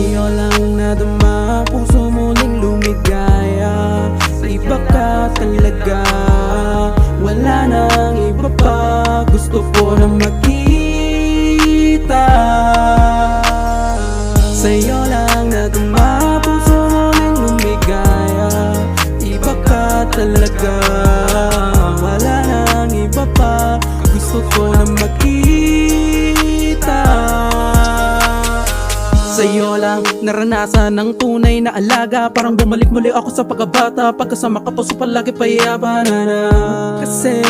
Sa'yo lang nadama, puso muling lumigaya. Iba ka talaga, wala nang iba pa. Gusto ko na makita. Sa'yo lang nadama, puso muling lumigaya. Iba ka talaga, wala nang iba pa. Gusto ko na makita. Sa'yo lang naranasan ng tunay na alaga. Parang bumalik muli ako sa pagkabata. Pagkasama ka puso palagi payaban na. Kasi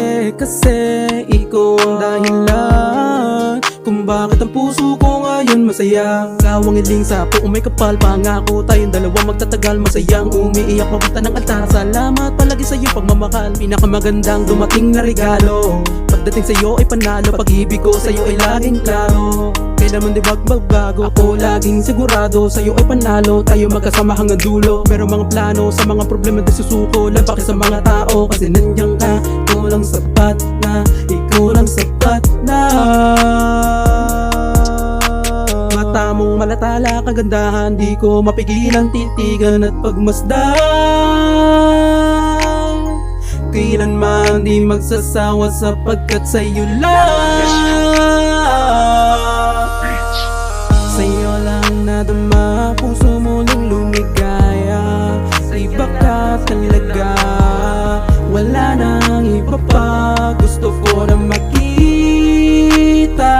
ikaw ang dahilan kung bakit ang puso ko ngayon masaya. Ikaw ang iling sa puong may kapal. Pangako tayong dalawa magtatagal. Masayang umiiyak mapunta ng altar. Salamat palagi sa iyong pagmamahal. Pinakamagandang dumating na regalo. Pagdating sa'yo ay panalo. Pag-ibig ko sa'yo ay laging klaro. Kailanman di magbago. Ako laging sigurado sa'yo ay panalo. Tayo magkasama hanggang dulo. Pero mga plano sa mga problema di susuko. Labaki sa mga tao kasi nandiyan ka. Ikaw lang sapat na, ikaw lang sapat na. Mata mong malatala kagandahan, di ko mapigilang titigan at pagmasdan. Kailanman di magsasawa sapagkat sa'yo lang. Sa'yo lang nadama, puso muling lumigaya. Iba ka talaga, wala nang iba pa. Gusto ko na makita.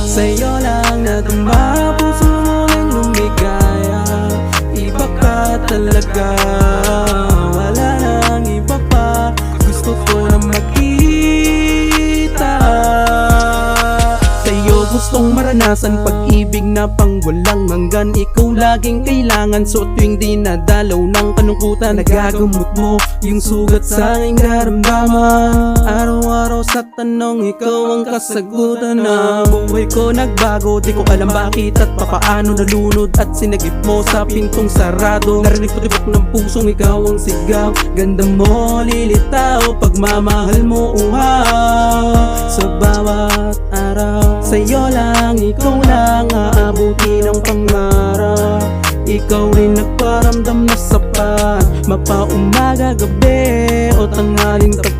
Sa'yo lang nadama, puso muling lumigaya. Iba ka talaga, wala nang iba pa. Gusto ko na makita. Sa'yo gustong maranasan pag-ibig na pang walang hanggan. Ikaw laging kailangan, so tuwing di nadalaw ng kalungkutan, nagagamot mo yung sugat sa aking karamdaman. Araw-araw sa tanong, ikaw ang kasagutan na. Buhay ko nagbago, di ko alam bakit at papaano. Nalunod at sinagip mo sa pintong sarado. Narinig ko tibok ng pusong ikaw ang sigaw. Ganda mo lilitaw, pagmamahal mo uhaw. Sa bawat araw, sa'yo lang, ikaw lang aabuti ng pangarap. Ikaw rin nagparamdam na sapat, mapaumaga, gabi o tanghaling tapat.